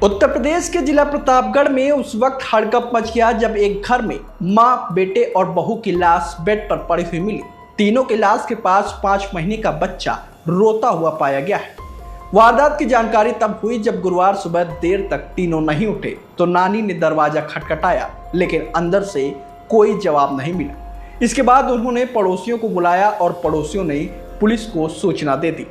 उत्तर प्रदेश के जिला प्रतापगढ़ में उस वक्त हड़कंप मच गया जब एक घर में मां, बेटे और बहू की लाश बेड पर पड़ी हुई मिली। तीनों की लाश के पास 5 महीने का बच्चा रोता हुआ पाया गया है। वारदात की जानकारी तब हुई जब गुरुवार सुबह देर तक तीनों नहीं उठे तो नानी ने दरवाजा खटखटाया, लेकिन अंदर से कोई जवाब नहीं मिला। इसके बाद उन्होंने पड़ोसियों को बुलाया और पड़ोसियों ने पुलिस को सूचना दे दी।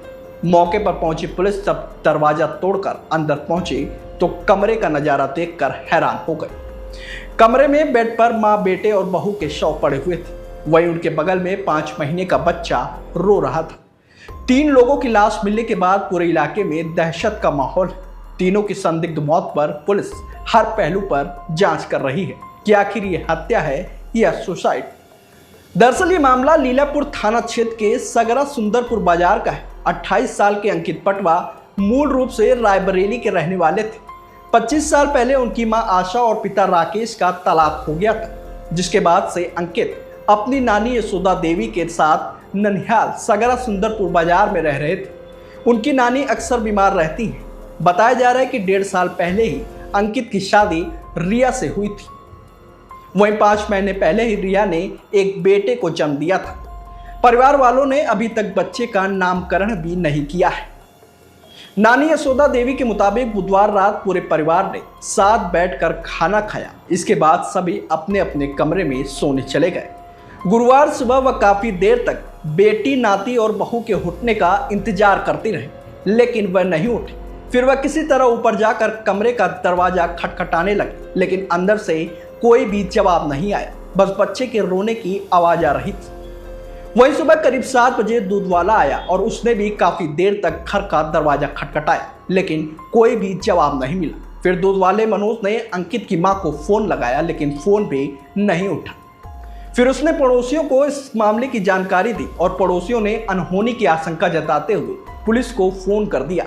मौके पर पहुंची पुलिस जब दरवाजा तोड़कर अंदर पहुंची तो कमरे का नजारा देखकर हैरान हो गए। कमरे में बेड पर मां, बेटे और बहू के शव पड़े हुए थे। वहीं उनके बगल में 5 महीने का बच्चा रो रहा था। 3 लोगों की लाश मिलने के बाद पूरे इलाके में दहशत का माहौल है। तीनों की संदिग्ध मौत पर पुलिस हर पहलू पर जांच कर रही है कि आखिर ये हत्या है या सुसाइड। दरअसल ये मामला लीलापुर थाना क्षेत्र के सगरा सुंदरपुर बाजार का है। 28 साल के अंकित पटवा मूल रूप से रायबरेली के रहने वाले थे। 25 साल पहले उनकी मां आशा और पिता राकेश का तलाक हो गया था, जिसके बाद से अंकित अपनी नानी यशोदा देवी के साथ ननिहाल सगरा सुंदरपुर बाजार में रह रहे थे। उनकी नानी अक्सर बीमार रहती हैं। बताया जा रहा है कि 1.5 साल पहले ही अंकित की शादी रिया से हुई थी। वहीं 5 महीने पहले ही रिया ने एक बेटे को जन्म दिया था। परिवार वालों ने अभी तक बच्चे का नामकरण भी नहीं किया है। नानी यशोदा देवी के मुताबिक बुधवार रात पूरे परिवार ने साथ बैठकर खाना खाया। इसके बाद सभी अपने अपने कमरे में सोने चले गए। गुरुवार सुबह वह काफी देर तक बेटी, नाती और बहू के उठने का इंतजार करती रही, लेकिन वह नहीं उठी। फिर वह किसी तरह ऊपर जाकर कमरे का दरवाजा खटखटाने लगी, लेकिन अंदर से कोई भी जवाब नहीं आया। बस बच्चे के रोने की आवाज आ रही थी। वहीं सुबह करीब 7 बजे दूध वाला आया और उसने भी काफी देर तक घर का दरवाजा खटखटाया, लेकिन कोई भी जवाब नहीं मिला। फिर दूध वाले मनोज ने अंकित की मां को फोन लगाया, लेकिन फोन भी नहीं उठा। फिर उसने पड़ोसियों को इस मामले की जानकारी दी और पड़ोसियों ने अनहोनी की आशंका जताते हुए पुलिस को फोन कर दिया।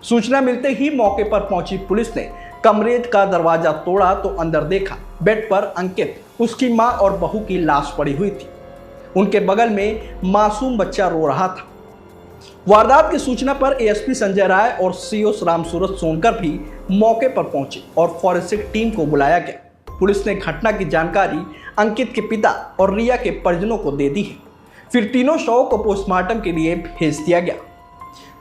सूचना मिलते ही मौके पर पहुंची पुलिस ने कमरे का दरवाजा तोड़ा तो अंदर देखा बेड पर अंकित, उसकी मां और बहू की लाश पड़ी हुई थी। उनके बगल में मासूम बच्चा रो रहा था। वारदात की सूचना पर एएसपी संजय राय और सीओ रामसूरत सोनकर भी मौके पर पहुंचे और फॉरेंसिक टीम को बुलाया गया। पुलिस ने घटना की जानकारी अंकित के पिता और रिया के परिजनों को दे दी है। फिर तीनों शवों को पोस्टमार्टम के लिए भेज दिया गया।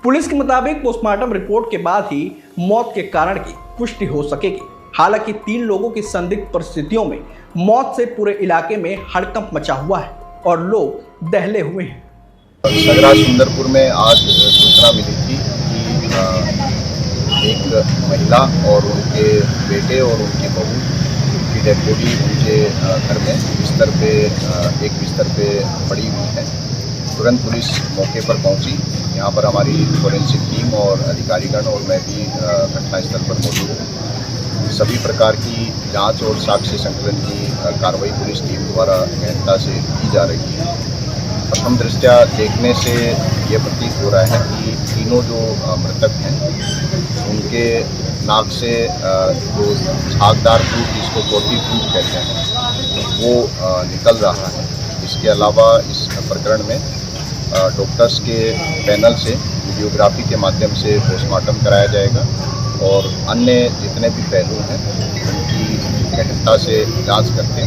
पुलिस के मुताबिक पोस्टमार्टम रिपोर्ट के बाद ही मौत के कारण की पुष्टि हो सकेगी। हालांकि 3 लोगों की संदिग्ध परिस्थितियों में मौत से पूरे इलाके में हड़कंप मचा हुआ है और लोग दहले हुए हैं। सगरा सुंदरपुर में आज सूचना मिली थी कि एक महिला और उनके बेटे और उनकी बहू की डेड बॉडी उनके घर में एक बिस्तर पे पड़ी हुई है। तुरंत पुलिस मौके पर पहुंची। यहाँ पर हमारी फोरेंसिक टीम और अधिकारीगण और मैं भी घटनास्थल पर मौजूद हूँ। सभी प्रकार की जांच और साक्ष्य संकलन की कार्रवाई पुलिस टीम द्वारा गहनता से की जा रही है। प्रथम दृष्टया देखने से ये प्रतीत हो रहा है कि तीनों जो मृतक हैं उनके नाक से जो झागदार फ्रूट, जिसको पोटी फ्रूट कहते हैं, वो निकल रहा है। इसके अलावा इस प्रकरण में डॉक्टर्स के पैनल से वीडियोग्राफी के माध्यम से पोस्टमार्टम कराया जाएगा और अन्य जितने भी पहलू हैं उनकी गहनता से जांच करके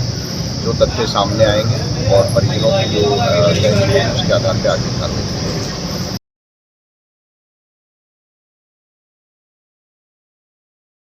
जो तथ्य सामने आएंगे और परिजनों की जो उसके आधार पर आगे कार्रवाई